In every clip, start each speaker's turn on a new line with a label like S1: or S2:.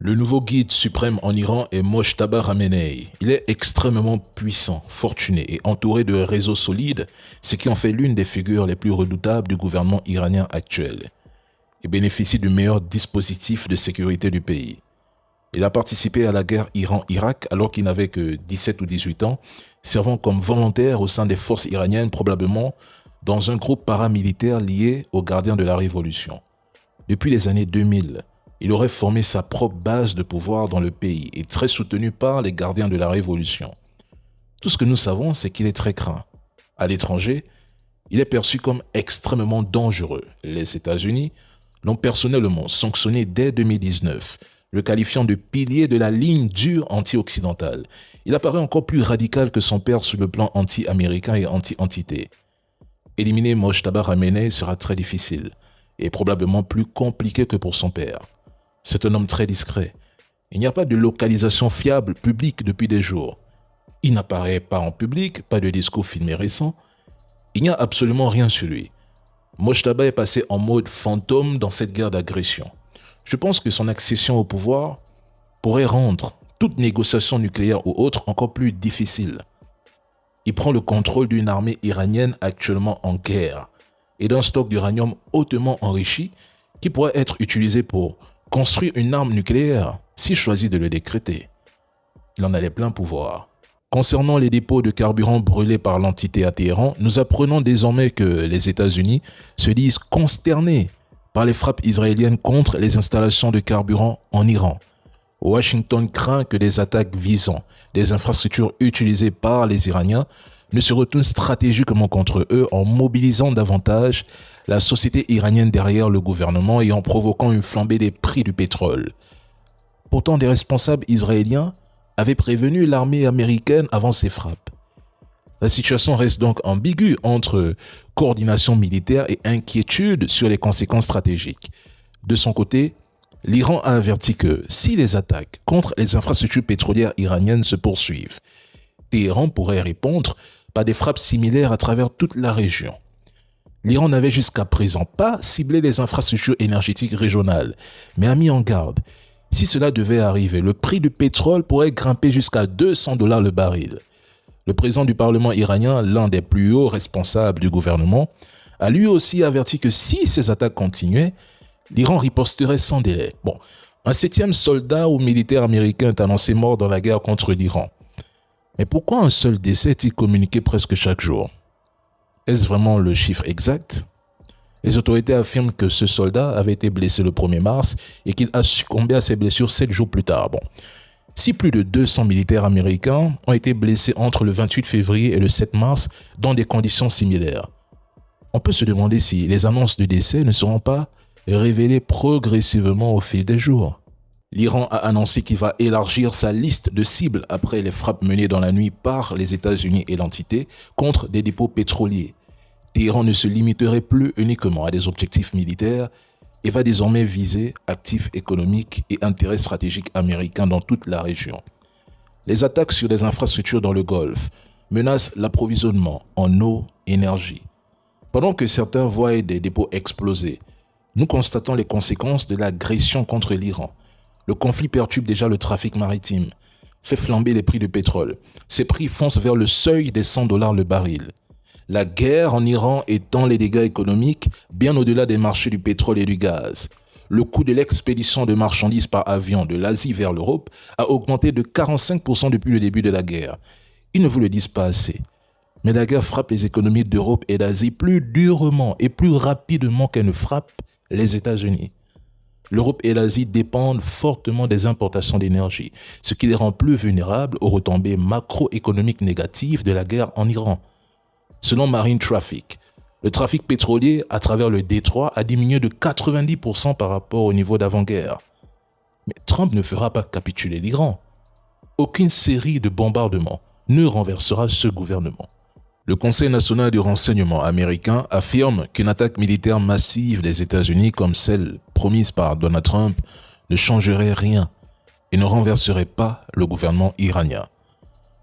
S1: Le nouveau guide suprême en Iran est Mojtaba Khamenei. Il est extrêmement puissant, fortuné et entouré de réseaux solides, ce qui en fait l'une des figures les plus redoutables du gouvernement iranien actuel. Il bénéficie du meilleur dispositif de sécurité du pays. Il a participé à la guerre Iran-Irak alors qu'il n'avait que 17 ou 18 ans, servant comme volontaire au sein des forces iraniennes, probablement dans un groupe paramilitaire lié aux gardiens de la Révolution. Depuis les années 2000, il aurait formé sa propre base de pouvoir dans le pays et très soutenu par les gardiens de la Révolution. Tout ce que nous savons, c'est qu'il est très craint. À l'étranger, il est perçu comme extrêmement dangereux. Les États-Unis l'ont personnellement sanctionné dès 2019, le qualifiant de pilier de la ligne dure anti-occidentale. Il apparaît encore plus radical que son père sur le plan anti-américain et anti-entité. Éliminer Mojtaba Khamenei sera très difficile et probablement plus compliqué que pour son père. C'est un homme très discret. Il n'y a pas de localisation fiable publique depuis des jours. Il n'apparaît pas en public, pas de discours filmé récent. Il n'y a absolument rien sur lui. Mojtaba est passé en mode fantôme dans cette guerre d'agression. Je pense que son accession au pouvoir pourrait rendre toute négociation nucléaire ou autre encore plus difficile. Il prend le contrôle d'une armée iranienne actuellement en guerre et d'un stock d'uranium hautement enrichi qui pourrait être utilisé pour construire une arme nucléaire s'il choisit de le décréter. Il en a les pleins pouvoirs. Concernant les dépôts de carburant brûlés par l'entité à Téhéran, nous apprenons désormais que les États-Unis se disent consternés par les frappes israéliennes contre les installations de carburant en Iran. Washington craint que des attaques visant des infrastructures utilisées par les Iraniens ne se retournent stratégiquement contre eux en mobilisant davantage la société iranienne derrière le gouvernement et en provoquant une flambée des prix du pétrole. Pourtant, des responsables israéliens avaient prévenu l'armée américaine avant ces frappes. La situation reste donc ambiguë entre coordination militaire et inquiétude sur les conséquences stratégiques. De son côté, l'Iran a averti que si les attaques contre les infrastructures pétrolières iraniennes se poursuivent, Téhéran pourrait répondre par des frappes similaires à travers toute la région. L'Iran n'avait jusqu'à présent pas ciblé les infrastructures énergétiques régionales, mais a mis en garde. Si cela devait arriver, le prix du pétrole pourrait grimper jusqu'à 200 $ le baril. Le président du Parlement iranien, l'un des plus hauts responsables du gouvernement, a lui aussi averti que si ces attaques continuaient, l'Iran riposterait sans délai. Un 7e soldat ou militaire américain est annoncé mort dans la guerre contre l'Iran. Mais pourquoi un seul décès est-il communiqué presque chaque jour? Est-ce vraiment le chiffre exact? Les autorités affirment que ce soldat avait été blessé le 1er mars et qu'il a succombé à ses blessures 7 jours plus tard. Si plus de 200 militaires américains ont été blessés entre le 28 février et le 7 mars dans des conditions similaires, on peut se demander si les annonces de décès ne seront pas révélées progressivement au fil des jours. L'Iran a annoncé qu'il va élargir sa liste de cibles après les frappes menées dans la nuit par les États-Unis et l'entité contre des dépôts pétroliers. Téhéran ne se limiterait plus uniquement à des objectifs militaires et va désormais viser actifs économiques et intérêts stratégiques américains dans toute la région. Les attaques sur des infrastructures dans le Golfe menacent l'approvisionnement en eau et énergie. Pendant que certains voient des dépôts exploser, nous constatons les conséquences de l'agression contre l'Iran. Le conflit perturbe déjà le trafic maritime, fait flamber les prix du pétrole. Ces prix foncent vers le seuil des 100 $ le baril. La guerre en Iran étend les dégâts économiques bien au-delà des marchés du pétrole et du gaz. Le coût de l'expédition de marchandises par avion de l'Asie vers l'Europe a augmenté de 45% depuis le début de la guerre. Ils ne vous le disent pas assez. Mais la guerre frappe les économies d'Europe et d'Asie plus durement et plus rapidement qu'elle ne frappe les États-Unis. L'Europe et l'Asie dépendent fortement des importations d'énergie, ce qui les rend plus vulnérables aux retombées macroéconomiques négatives de la guerre en Iran. Selon Marine Traffic, le trafic pétrolier à travers le détroit a diminué de 90% par rapport au niveau d'avant-guerre. Mais Trump ne fera pas capituler l'Iran. Aucune série de bombardements ne renversera ce gouvernement. Le Conseil national du renseignement américain affirme qu'une attaque militaire massive des États-Unis comme celle promise par Donald Trump ne changerait rien et ne renverserait pas le gouvernement iranien.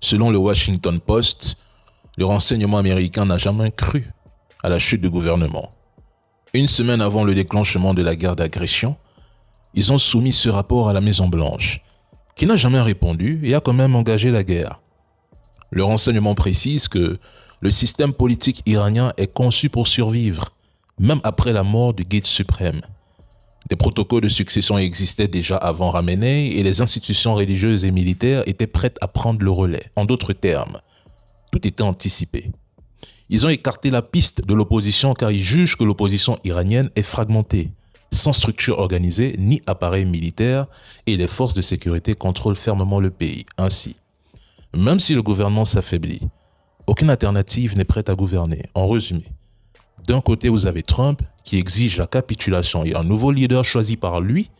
S1: Selon le Washington Post, le renseignement américain n'a jamais cru à la chute du gouvernement. Une semaine avant le déclenchement de la guerre d'agression, Ils ont soumis ce rapport à la Maison-Blanche, qui n'a jamais répondu et a quand même engagé la guerre. Le renseignement précise que le système politique iranien est conçu pour survivre, même après la mort du guide suprême. Des protocoles de succession existaient déjà avant Khamenei et les institutions religieuses et militaires étaient prêtes à prendre le relais. En d'autres termes, tout était anticipé. Ils ont écarté la piste de l'opposition car ils jugent que l'opposition iranienne est fragmentée, sans structure organisée ni appareil militaire et les forces de sécurité contrôlent fermement le pays. Ainsi, même si le gouvernement s'affaiblit, aucune alternative n'est prête à gouverner. En résumé, d'un côté, vous avez Trump qui exige la capitulation et un nouveau leader choisi par lui.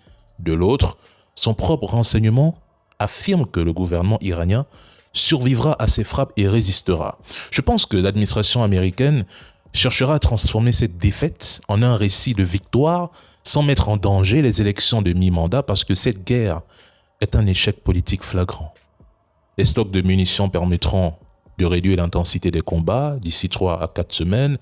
S1: De l'autre, son propre renseignement affirme que le gouvernement iranien survivra à ces frappes et résistera. Je pense que l'administration américaine cherchera à transformer cette défaite en un récit de victoire sans mettre en danger les élections de mi-mandat parce que cette guerre est un échec politique flagrant. Les stocks de munitions permettront de réduire l'intensité des combats d'ici 3 à 4 semaines.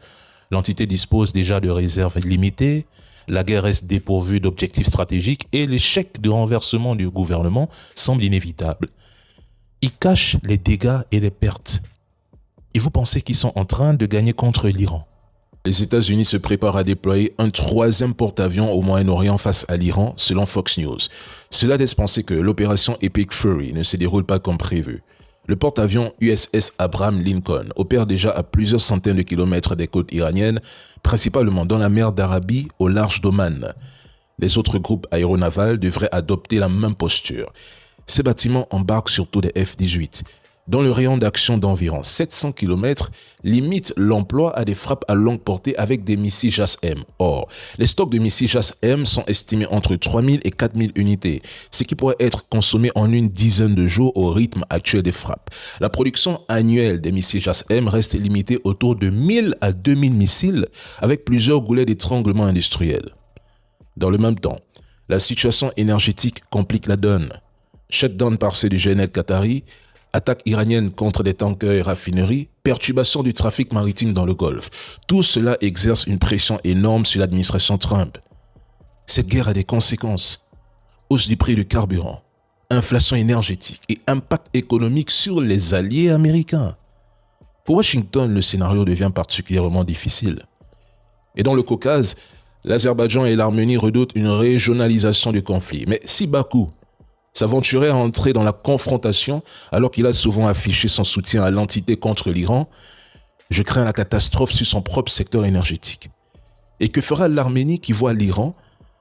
S1: L'entité dispose déjà de réserves limitées, la guerre reste dépourvue d'objectifs stratégiques et l'échec de renversement du gouvernement semble inévitable. Ils cachent les dégâts et les pertes. Et vous pensez qu'ils sont en train de gagner contre l'Iran? Les États-Unis se préparent à déployer un 3e porte-avions au Moyen-Orient face à l'Iran, selon Fox News. Cela laisse penser que l'opération Epic Fury ne se déroule pas comme prévu. Le porte-avions USS Abraham Lincoln opère déjà à plusieurs centaines de kilomètres des côtes iraniennes, principalement dans la mer d'Arabie au large d'Oman. Les autres groupes aéronavals devraient adopter la même posture. Ces bâtiments embarquent surtout des F-18, dont le rayon d'action d'environ 700 km limite l'emploi à des frappes à longue portée avec des missiles JASM. Or, les stocks de missiles JASM sont estimés entre 3000 et 4000 unités, ce qui pourrait être consommé en une dizaine de jours au rythme actuel des frappes. La production annuelle des missiles JASM reste limitée autour de 1000 à 2000 missiles avec plusieurs goulets d'étranglement industriel. Dans le même temps, la situation énergétique complique la donne. Shutdown partiel du GNL qatari, attaques iraniennes contre des tankers et raffineries, perturbation du trafic maritime dans le Golfe. Tout cela exerce une pression énorme sur l'administration Trump. Cette guerre a des conséquences. Hausse du prix du carburant, inflation énergétique et impact économique sur les alliés américains. Pour Washington, le scénario devient particulièrement difficile. Et dans le Caucase, l'Azerbaïdjan et l'Arménie redoutent une régionalisation du conflit. Mais si Bakou s'aventurait à entrer dans la confrontation alors qu'il a souvent affiché son soutien à l'entité contre l'Iran, je crains la catastrophe sur son propre secteur énergétique. Et que fera l'Arménie qui voit l'Iran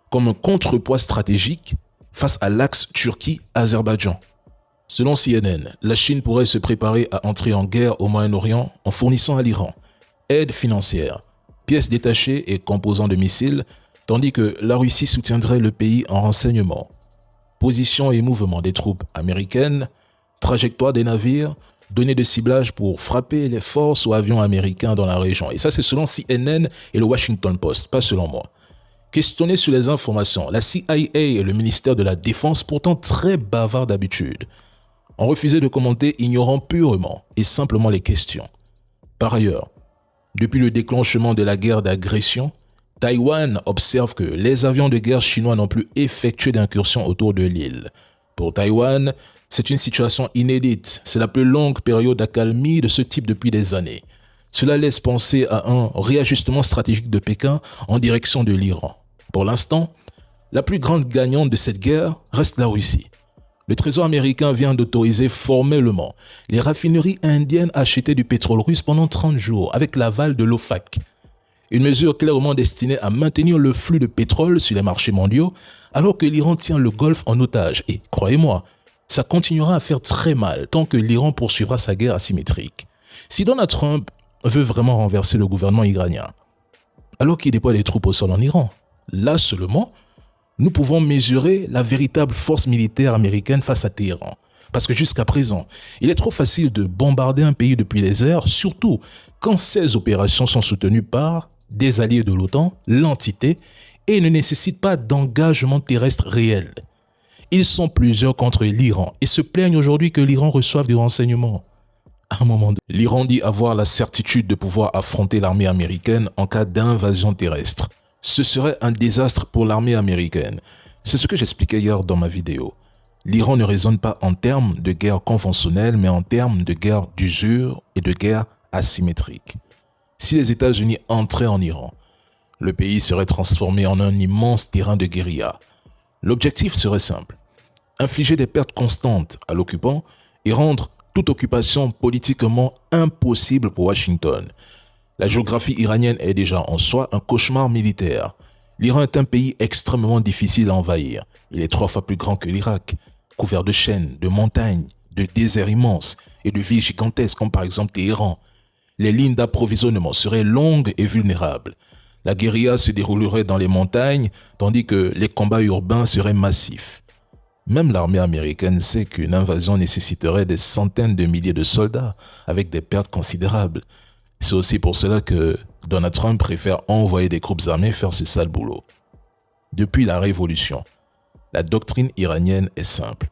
S1: comme un contrepoids stratégique face à l'axe Turquie-Azerbaïdjan? Selon CNN, la Chine pourrait se préparer à entrer en guerre au Moyen-Orient en fournissant à l'Iran aide financière, pièces détachées et composants de missiles, tandis que la Russie soutiendrait le pays en renseignement. Position et mouvement des troupes américaines, trajectoire des navires, données de ciblage pour frapper les forces ou avions américains dans la région. Et ça, c'est selon CNN et le Washington Post, pas selon moi. Questionné sur les informations, la CIA et le ministère de la Défense, pourtant très bavards d'habitude, ont refusé de commenter, ignorant purement et simplement les questions. Par ailleurs, depuis le déclenchement de la guerre d'agression, Taïwan observe que les avions de guerre chinois n'ont plus effectué d'incursions autour de l'île. Pour Taïwan, c'est une situation inédite. C'est la plus longue période d'accalmie de ce type depuis des années. Cela laisse penser à un réajustement stratégique de Pékin en direction de l'Iran. Pour l'instant, la plus grande gagnante de cette guerre reste la Russie. Le Trésor américain vient d'autoriser formellement les raffineries indiennes à acheter du pétrole russe pendant 30 jours avec l'aval de l'OFAC. Une mesure clairement destinée à maintenir le flux de pétrole sur les marchés mondiaux alors que l'Iran tient le Golfe en otage. Et croyez-moi, ça continuera à faire très mal tant que l'Iran poursuivra sa guerre asymétrique. Si Donald Trump veut vraiment renverser le gouvernement iranien, alors qu'il déploie des troupes au sol en Iran, là seulement, nous pouvons mesurer la véritable force militaire américaine face à Téhéran. Parce que jusqu'à présent, il est trop facile de bombarder un pays depuis les airs, surtout quand ces opérations sont soutenues par des alliés de l'OTAN, l'entité, et ne nécessitent pas d'engagement terrestre réel. Ils sont plusieurs contre l'Iran et se plaignent aujourd'hui que l'Iran reçoive du renseignement. À un moment donné, l'Iran dit avoir la certitude de pouvoir affronter l'armée américaine en cas d'invasion terrestre. Ce serait un désastre pour l'armée américaine. C'est ce que j'expliquais hier dans ma vidéo. L'Iran ne raisonne pas en termes de guerre conventionnelle, mais en termes de guerre d'usure et de guerre asymétrique. Si les États-Unis entraient en Iran, le pays serait transformé en un immense terrain de guérilla. L'objectif serait simple: infliger des pertes constantes à l'occupant et rendre toute occupation politiquement impossible pour Washington. La géographie iranienne est déjà en soi un cauchemar militaire. L'Iran est un pays extrêmement difficile à envahir. Il est 3 fois plus grand que l'Irak, couvert de chaînes, de montagnes, de déserts immenses et de villes gigantesques comme par exemple Téhéran. Les lignes d'approvisionnement seraient longues et vulnérables. La guérilla se déroulerait dans les montagnes, tandis que les combats urbains seraient massifs. Même l'armée américaine sait qu'une invasion nécessiterait des centaines de milliers de soldats, avec des pertes considérables. C'est aussi pour cela que Donald Trump préfère envoyer des groupes armés faire ce sale boulot. Depuis la Révolution, la doctrine iranienne est simple.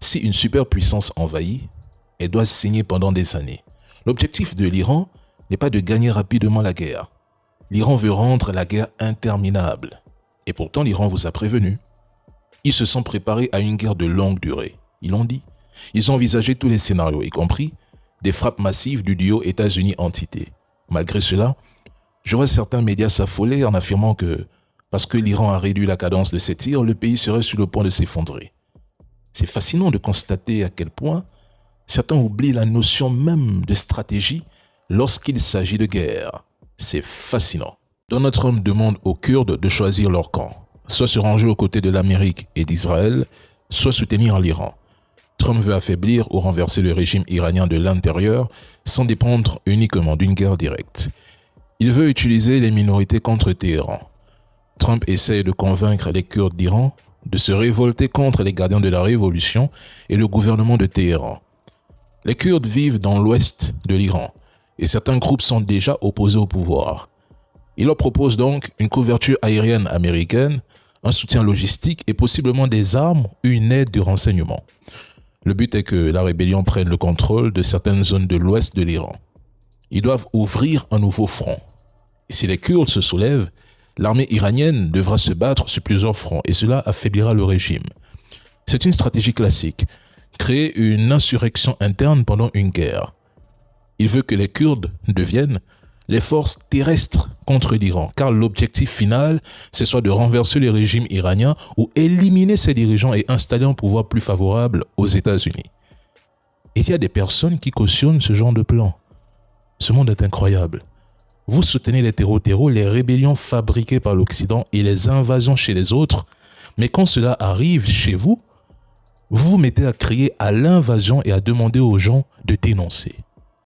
S1: Si une superpuissance envahit, elle doit saigner pendant des années. L'objectif de l'Iran n'est pas de gagner rapidement la guerre. L'Iran veut rendre la guerre interminable. Et pourtant, l'Iran vous a prévenu. Ils se sont préparés à une guerre de longue durée. Ils l'ont dit. Ils ont envisagé tous les scénarios, y compris des frappes massives du duo États-Unis-Entité. Malgré cela, je vois certains médias s'affoler en affirmant que parce que l'Iran a réduit la cadence de ses tirs, le pays serait sur le point de s'effondrer. C'est fascinant de constater à quel point certains oublient la notion même de stratégie lorsqu'il s'agit de guerre. C'est fascinant. Donald Trump demande aux Kurdes de choisir leur camp, soit se ranger aux côtés de l'Amérique et d'Israël, soit soutenir l'Iran. Trump veut affaiblir ou renverser le régime iranien de l'intérieur sans dépendre uniquement d'une guerre directe. Il veut utiliser les minorités contre Téhéran. Trump essaie de convaincre les Kurdes d'Iran de se révolter contre les gardiens de la révolution et le gouvernement de Téhéran. Les Kurdes vivent dans l'ouest de l'Iran et certains groupes sont déjà opposés au pouvoir. Il leur propose donc une couverture aérienne américaine, un soutien logistique et possiblement des armes ou une aide de renseignement. Le but est que la rébellion prenne le contrôle de certaines zones de l'ouest de l'Iran. Ils doivent ouvrir un nouveau front. Et si les Kurdes se soulèvent, l'armée iranienne devra se battre sur plusieurs fronts et cela affaiblira le régime. C'est une stratégie classique, créer une insurrection interne pendant une guerre. Il veut que les Kurdes deviennent les forces terrestres contre l'Iran, car l'objectif final, c'est soit de renverser le régime iranien ou éliminer ses dirigeants et installer un pouvoir plus favorable aux États-Unis. Et il y a des personnes qui cautionnent ce genre de plan. Ce monde est incroyable. Vous soutenez les terreaux, les rébellions fabriquées par l'Occident et les invasions chez les autres, mais quand cela arrive chez vous, vous vous mettez à crier à l'invasion et à demander aux gens de dénoncer.